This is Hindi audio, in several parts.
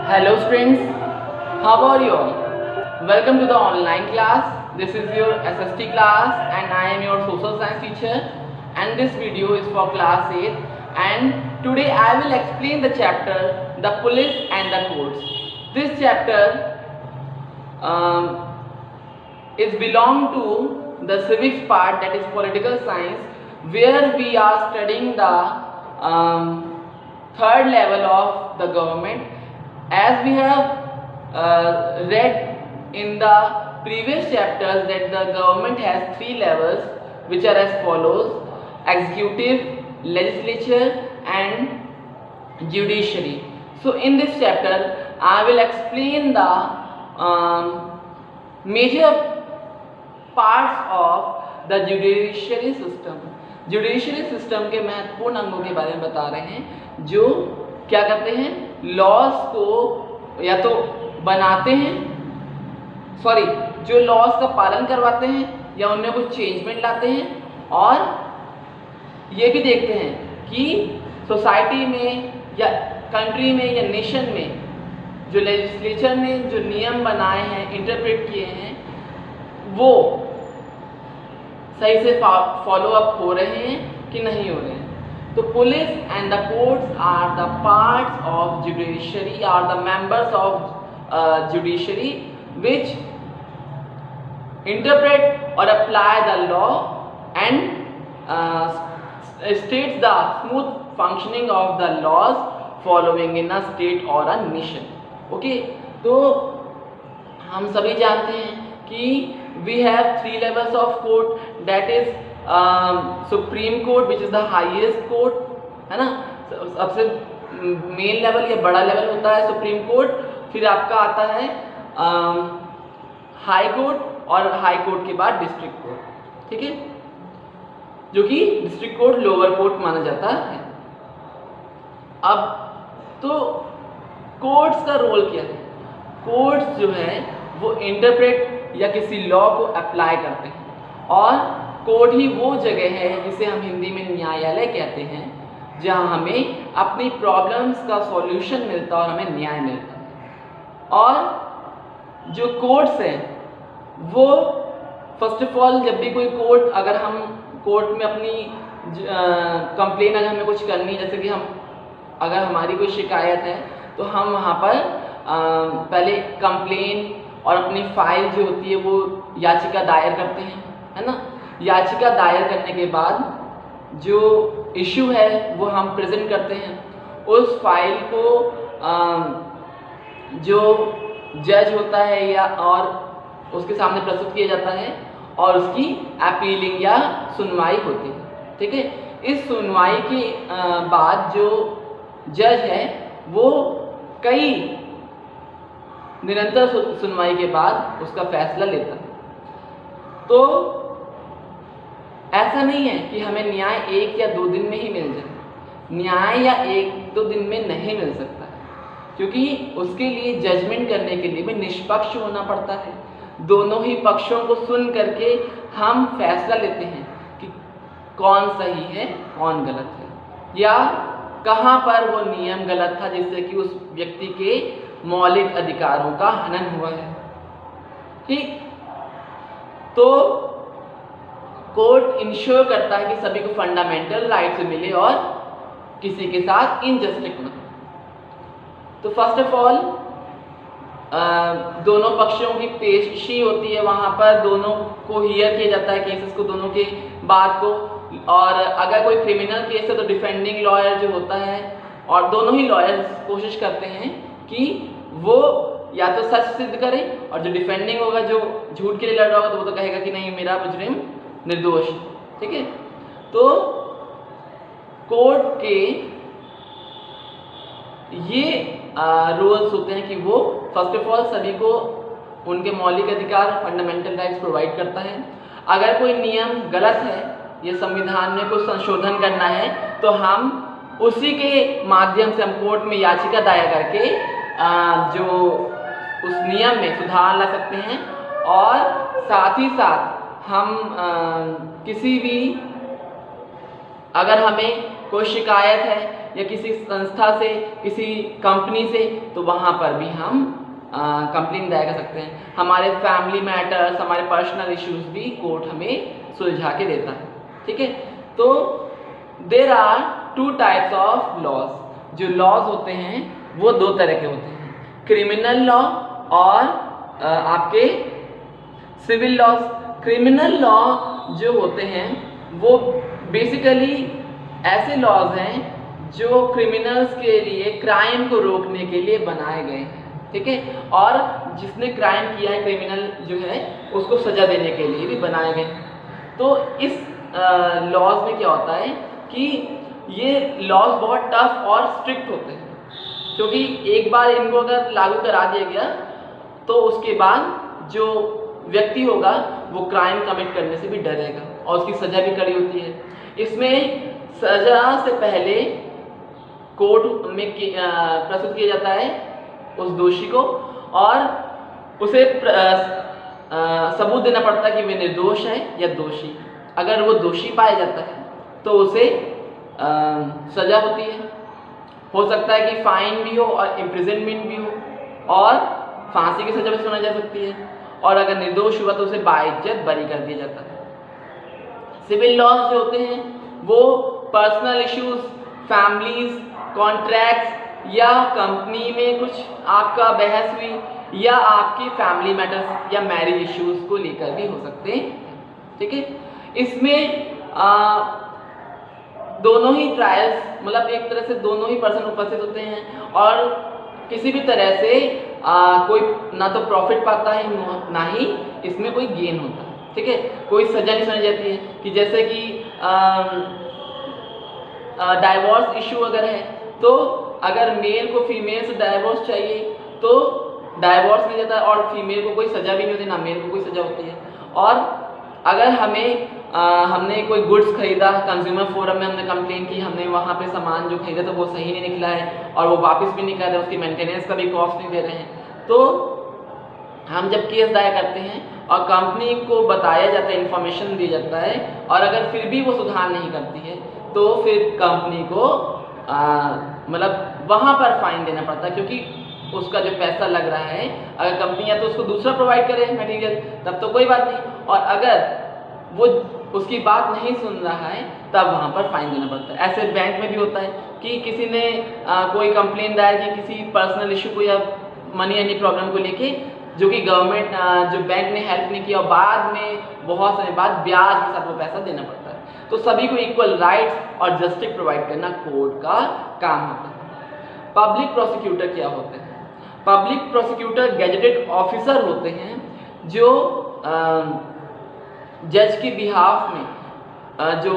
Hello students, how are you all? Welcome to the online class. This is your SST class and I am your social science teacher, and this video is for class 8, and today I will explain the chapter the police and the courts. This chapter is belong to the civics part, that is political science, where we are studying the third level of the government. As we have read in the previous chapters that the government has three levels, which are as follows: executive, legislature and judiciary. So in this chapter I will explain the major parts of the judiciary system. Judiciary system के महत्वपूर्ण अंगों के बारे में बता रहे हैं, जो क्या करते हैं, लॉज को या तो बनाते हैं, जो लॉज का पालन करवाते हैं या उनमें कुछ चेंजमेंट लाते हैं, और ये भी देखते हैं कि सोसाइटी में या कंट्री में या नेशन में जो लेजिस्लेचर ने जो नियम बनाए हैं, इंटरप्रेट किए हैं, वो सही से फॉलो अप हो रहे हैं कि नहीं हो रहे हैं. तो police and the courts are the parts of judiciary, are the members of judiciary which interpret और apply the law and states the smooth functioning of the laws following in a state or a nation. Okay, तो हम सभी जानते हैं कि we have three levels of court, that is supreme court which is the highest court, है ना. सबसे मेन लेवल या बड़ा लेवल होता है सुप्रीम कोर्ट, फिर आपका आता है हाई कोर्ट, और हाई कोर्ट के बाद डिस्ट्रिक्ट कोर्ट. ठीक है, जो कि डिस्ट्रिक्ट कोर्ट लोअर कोर्ट माना जाता है. अब तो कोर्ट्स का रोल क्या है? कोर्ट्स जो है वो इंटरप्रेट या किसी लॉ को अप्लाई करते हैं, और कोर्ट ही वो जगह है जिसे हम हिंदी में न्यायालय कहते हैं, जहां हमें अपनी प्रॉब्लम्स का सॉल्यूशन मिलता है और हमें न्याय मिलता है. और जो कोर्ट्स हैं वो फर्स्ट ऑफ ऑल, जब भी कोई कोर्ट, अगर हम कोर्ट में अपनी कंप्लेन अगर हमें कुछ करनी है, जैसे कि अगर हमारी कोई शिकायत है, तो हम वहाँ पर पहले कंप्लेन और अपनी फाइल जो होती है वो याचिका दायर करते हैं, है ना. याचिका दायर करने के बाद जो इशू है वो हम प्रेजेंट करते हैं. उस फाइल को जो जज होता है या और उसके सामने प्रस्तुत किया जाता है, और उसकी अपीलिंग या सुनवाई होती है. ठीक है, इस सुनवाई के बाद जो जज है वो कई निरंतर सुनवाई के बाद उसका फैसला लेता है. तो ऐसा नहीं है कि हमें न्याय 1 या 2 दिन में ही मिल जाए. न्याय या 1-2 दिन में नहीं मिल सकता है, क्योंकि उसके लिए जजमेंट करने के लिए भी निष्पक्ष होना पड़ता है. दोनों ही पक्षों को सुन करके हम फैसला लेते हैं कि कौन सही है कौन गलत है, या कहाँ पर वो नियम गलत था जिससे कि उस व्यक्ति के मौलिक अधिकारों का हनन हुआ है. ठीक, तो कोर्ट इंश्योर करता है कि सभी को फंडामेंटल राइट्स मिले और किसी के साथ इनजस्टिस न हो. तो फर्स्ट ऑफ ऑल दोनों पक्षों की पेशी होती है, वहाँ पर दोनों को हियर किया जाता है, केसेस को, दोनों के बात को. और अगर कोई क्रिमिनल केस है तो डिफेंडिंग लॉयर जो होता है, और दोनों ही लॉयर्स कोशिश करते हैं कि वो या तो सच सिद्ध करे, और जो डिफेंडिंग होगा, जो झूठ के लिए लड़ रहा होगा, तो वो तो कहेगा कि नहीं, मेरा मुजरिम निर्दोष. ठीक है, तो कोर्ट के ये रूल्स होते हैं कि वो फर्स्ट ऑफ ऑल सभी को उनके मौलिक अधिकार, फंडामेंटल राइट्स प्रोवाइड करता है. अगर कोई नियम गलत है या संविधान में कुछ संशोधन करना है, तो हम उसी के माध्यम से हम कोर्ट में याचिका दायर करके जो उस नियम में सुधार ला सकते हैं. और साथ ही साथ हम किसी भी, अगर हमें कोई शिकायत है या किसी संस्था से, किसी कंपनी से, तो वहाँ पर भी हम कंप्लेंट दायर कर सकते हैं। हमारे फैमिली मैटर्स, हमारे पर्सनल इश्यूज भी कोर्ट हमें सुलझा के देता है। ठीक है, तो there are 2 types of laws. जो लॉज होते हैं वो 2 तरह के होते हैं, क्रिमिनल लॉ और आपके सिविल लॉज। क्रिमिनल लॉ जो होते हैं वो बेसिकली ऐसे लॉज हैं जो क्रिमिनल्स के लिए, क्राइम को रोकने के लिए बनाए गए हैं। ठीक है, और जिसने क्राइम किया है, क्रिमिनल जो है, उसको सजा देने के लिए भी बनाए गए। तो इस लॉज में क्या होता है कि ये लॉज बहुत टफ और स्ट्रिक्ट होते हैं, क्योंकि एक बार इनको अगर लागू करा दिया गया तो उसके बाद जो व्यक्ति होगा वो क्राइम कमिट करने से भी डरेगा और उसकी सजा भी कड़ी होती है। इसमें सजा से पहले कोर्ट में प्रस्तुत किया जाता है उस दोषी को, और उसे सबूत देना पड़ता है कि वे निर्दोष है या दोषी। अगर वो दोषी पाया जाता है तो उसे सजा होती है। हो सकता है कि फाइन भी हो और इम्प्रिजनमेंट भी हो और फांसी की सजा भी सुनाई जा सकती है, और अगर निर्दोष हुआ तो उसे बाइज्जत बरी कर दिया जाता है। सिविल लॉज जो होते हैं वो पर्सनल इश्यूज, फैमिलीज, कॉन्ट्रैक्ट्स या कंपनी में कुछ आपका बहस हुई या आपके फैमिली मैटर्स या मैरिज इश्यूज को लेकर भी हो सकते हैं। ठीक है, इसमें दोनों ही ट्रायल्स, मतलब एक तरह से दोनों ही पर्सन उपस्थित होते हैं और किसी भी तरह से कोई ना तो प्रॉफिट पाता है ना ही इसमें कोई गेन होता है। ठीक है, कोई सजा नहीं सुनाई जाती है कि जैसे कि डाइवोर्स इशू अगर है तो अगर मेल को फीमेल से डाइवोर्स चाहिए तो डाइवोर्स मिल जाता है और फीमेल को कोई सजा भी नहीं होती, ना मेल को कोई सजा होती है। और अगर हमने कोई गुड्स खरीदा, कंज्यूमर फोरम में हमने कंप्लेन की, हमने वहाँ पे सामान जो खरीदा तो वो सही नहीं निकला है और वो वापस भी नहीं कर रहे, उसकी मेंटेनेंस का भी कॉस्ट नहीं दे रहे हैं, तो हम जब केस दायर करते हैं और कंपनी को बताया जाता है, इन्फॉर्मेशन दी जाता है, और अगर फिर भी वो सुधार नहीं करती है तो फिर कंपनी को मतलब वहाँ पर फाइन देना पड़ता है, क्योंकि उसका जो पैसा लग रहा है, अगर कंपनी या तो उसको दूसरा प्रोवाइड करे मटेरियल तब तो कोई बात नहीं, और अगर वो उसकी बात नहीं सुन रहा है तब वहाँ पर फाइन देना पड़ता है। ऐसे बैंक में भी होता है कि किसी ने कोई कंप्लेन दायर की किसी पर्सनल इशू को या मनी एनी प्रॉब्लम को लेके, जो कि गवर्नमेंट जो बैंक ने हेल्प नहीं किया और बाद में बहुत समय बाद ब्याज के साथ वो पैसा देना पड़ता है। तो सभी को इक्वल राइट्स और जस्टिस प्रोवाइड करना कोर्ट का काम होता है। पब्लिक प्रोसिक्यूटर क्या होते हैं? पब्लिक प्रोसिक्यूटर गैजेटेड ऑफिसर होते हैं जो जज के बिहाफ में जो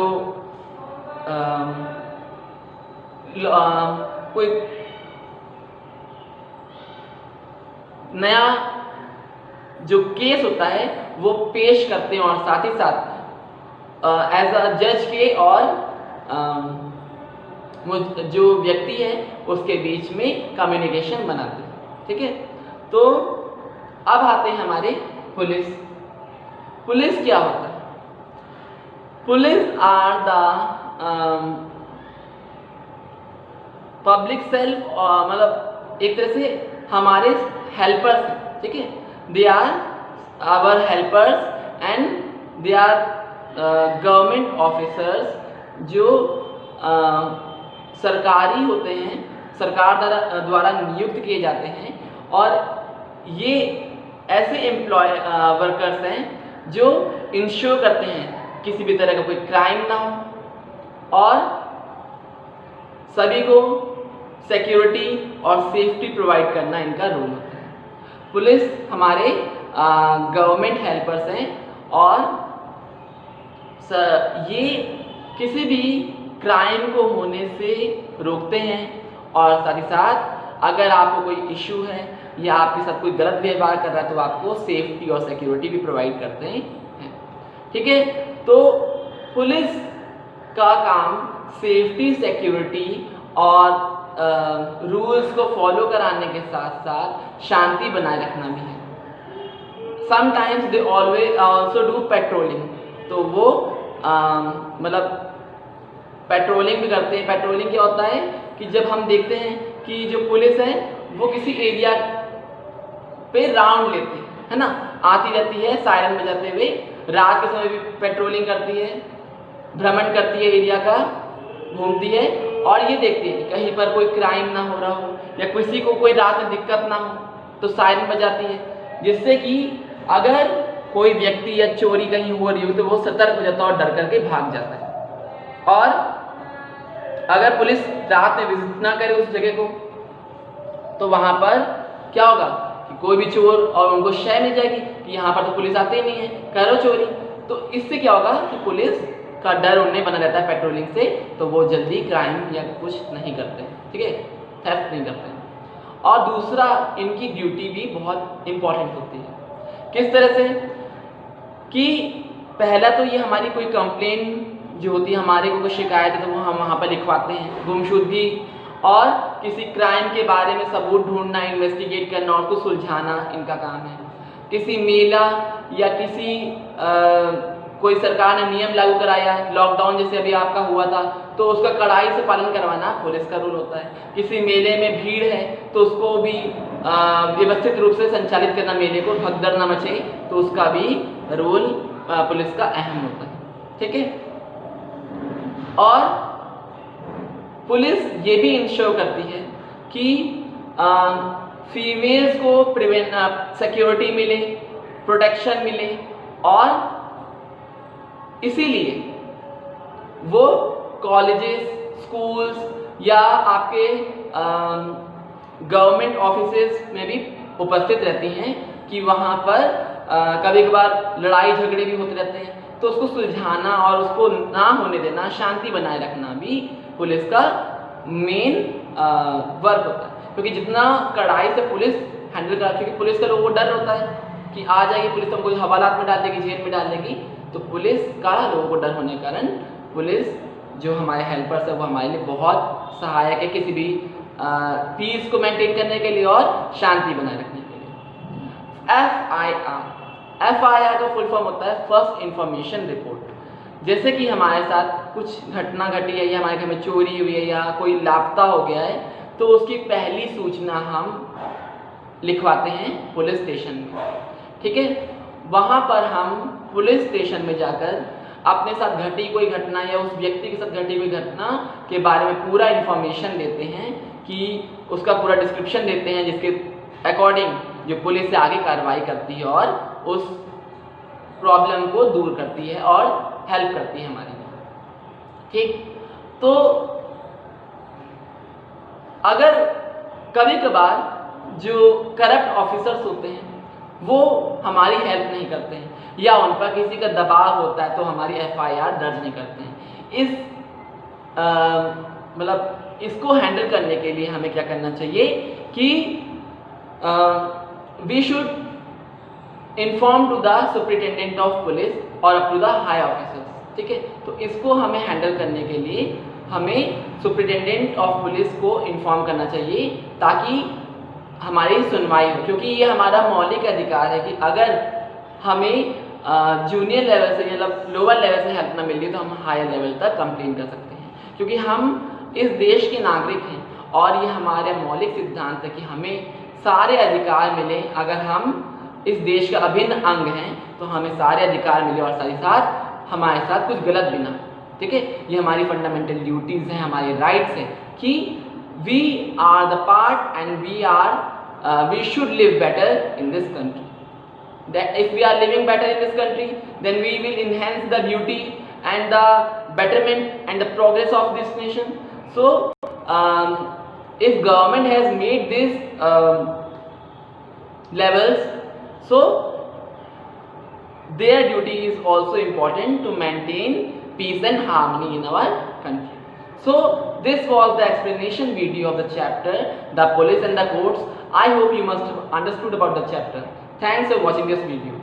कोई नया जो केस होता है वो पेश करते हैं और साथ ही साथ एज अ जज के और जो व्यक्ति है उसके बीच में कम्युनिकेशन बनाते हैं। ठीक है, तो अब आते हैं हमारे पुलिस। पुलिस क्या होता है? Police are the public self, मतलब एक तरह से हमारे हेल्पर्स हैं। ठीक है, they are our helpers and they are government officers जो सरकारी होते हैं, सरकार द्वारा नियुक्त किए जाते हैं, और ये ऐसे एम्प्लॉय वर्कर्स हैं जो इंश्योर करते हैं किसी भी तरह का कोई क्राइम ना हो और सभी को सिक्योरिटी और सेफ्टी प्रोवाइड करना इनका रोल होता है। पुलिस हमारे गवर्नमेंट हेल्पर्स हैं और ये किसी भी क्राइम को होने से रोकते हैं, और साथ ही साथ अगर आपको कोई इशू है या आपके साथ कोई गलत व्यवहार कर रहा है तो आपको सेफ्टी और सिक्योरिटी भी प्रोवाइड करते हैं। ठीक है, तो पुलिस का काम सेफ्टी, सिक्योरिटी और रूल्स को फॉलो कराने के साथ साथ शांति बनाए रखना भी है। Sometimes they always also do patrolling, तो वो मतलब पेट्रोलिंग भी करते हैं। पेट्रोलिंग क्या होता है कि जब हम देखते हैं कि जो पुलिस है वो किसी एरिया पे राउंड लेते हैं, है ना, आती रहती है सायरन बजाते हुए, रात के समय भी पेट्रोलिंग करती है, भ्रमण करती है एरिया का, घूमती है और ये देखती है कहीं पर कोई क्राइम ना हो रहा हो या किसी को कोई रात में दिक्कत ना हो तो सायरन बजाती है, जिससे कि अगर कोई व्यक्ति या चोरी कहीं हो रही हो तो वो सतर्क हो जाता है और डर करके भाग जाता है। और अगर पुलिस रात में विजिट ना करे उस जगह को तो वहां पर क्या होगा कि कोई भी चोर और उनको शय मिल जाएगी कि यहाँ पर तो पुलिस आती ही नहीं है, करो चोरी। तो इससे क्या होगा कि पुलिस का डर उन्हें बना रहता है पेट्रोलिंग से, तो वो जल्दी क्राइम या कुछ नहीं करते, ठीक है, थेफ्ट नहीं करते। और दूसरा, इनकी ड्यूटी भी बहुत इंपॉर्टेंट होती है। किस तरह से कि पहला तो ये हमारी कोई कंप्लेन जो होती है, हमारे को कोई शिकायत है तो वो हम वहाँ पर लिखवाते हैं, गुमशुदगी और किसी क्राइम के बारे में सबूत ढूंढना, इन्वेस्टिगेट करना और उसको सुलझाना इनका काम है। किसी मेला या किसी कोई सरकार ने नियम लागू कराया, लॉकडाउन जैसे अभी आपका हुआ था, तो उसका कड़ाई से पालन करवाना पुलिस का रूल होता है। किसी मेले में भीड़ है तो उसको भी व्यवस्थित रूप से संचालित करना, मेले को भगदड़ न मचे, तो उसका भी रूल पुलिस का अहम होता है, ठीक है। और पुलिस ये भी इंश्योर करती है कि फीमेल्स को सिक्योरिटी मिले, प्रोटेक्शन मिले, और इसीलिए वो कॉलेजेस, स्कूल्स या आपके गवर्नमेंट ऑफिसेस में भी उपस्थित रहती हैं कि वहाँ पर कभी कभार लड़ाई झगड़े भी होते रहते हैं, तो उसको सुलझाना और उसको ना होने देना, शांति बनाए रखना भी पुलिस का मेन वर्क होता है। क्योंकि जितना कड़ाई से पुलिस हैंडल करती है, पुलिस का लोगों को डर होता है कि आ जाएगी पुलिस, हमको हवालात में डाल देगी, जेल में डाल देगी, तो पुलिस का लोगों को डर होने के कारण पुलिस जो हमारे हेल्पर्स है वो हमारे लिए बहुत सहायक है किसी भी पीस को मेंटेन करने के लिए और शांति बनाए रखने के लिए। FIR का फुल फॉर्म होता है फर्स्ट इंफॉर्मेशन रिपोर्ट। जैसे कि हमारे साथ कुछ घटना घटी है या हमारे घर में चोरी हुई है या कोई लापता हो गया है, तो उसकी पहली सूचना हम लिखवाते हैं पुलिस स्टेशन में, ठीक है। वहाँ पर हम पुलिस स्टेशन में जाकर अपने साथ घटी कोई घटना या उस व्यक्ति के साथ घटी हुई घटना के बारे में पूरा इन्फॉर्मेशन देते हैं, कि उसका पूरा डिस्क्रिप्शन देते हैं, जिसके अकॉर्डिंग जो पुलिस से आगे कार्रवाई करती है और उस प्रॉब्लम को दूर करती है और हेल्प करती है हमारी, ठीक। तो अगर कभी कभार जो करप्ट ऑफिसर्स होते हैं वो हमारी हेल्प नहीं करते हैं या उन पर किसी का दबाव होता है तो हमारी FIR दर्ज नहीं करते हैं। इस मतलब इसको हैंडल करने के लिए हमें क्या करना चाहिए कि we should inform to the superintendent of police और up to the high officers, ठीक है। तो इसको हमें हैंडल करने के लिए हमें सुपरिटेंडेंट ऑफ पुलिस को इन्फॉर्म करना चाहिए ताकि हमारी सुनवाई हो, क्योंकि ये हमारा मौलिक अधिकार है कि अगर हमें जूनियर लेवल से मतलब लोअर लेवल से हेल्प ना मिल रही तो हम हायर लेवल तक कंप्लेन कर सकते हैं, क्योंकि हम इस देश के नागरिक हैं और ये हमारे मौलिक सिद्धांत है कि हमें सारे अधिकार मिले। अगर हम इस देश का अभिन्न अंग हैं तो हमें सारे अधिकार मिले और साथ ही साथ हमारे साथ कुछ गलत भी ना, ठीक है। ये हमारी फंडामेंटल ड्यूटीज़ हैं, हमारे राइट्स हैं कि we are the part and we should live better in this country. That if we are living better in this country, then we will enhance the beauty and the betterment and the progress of this nation. So if government has made these levels, so their duty is also important to maintain peace and harmony in our country. So this was the explanation video of the chapter, the police and the courts. I hope you must have understood about the chapter. Thanks for watching this video.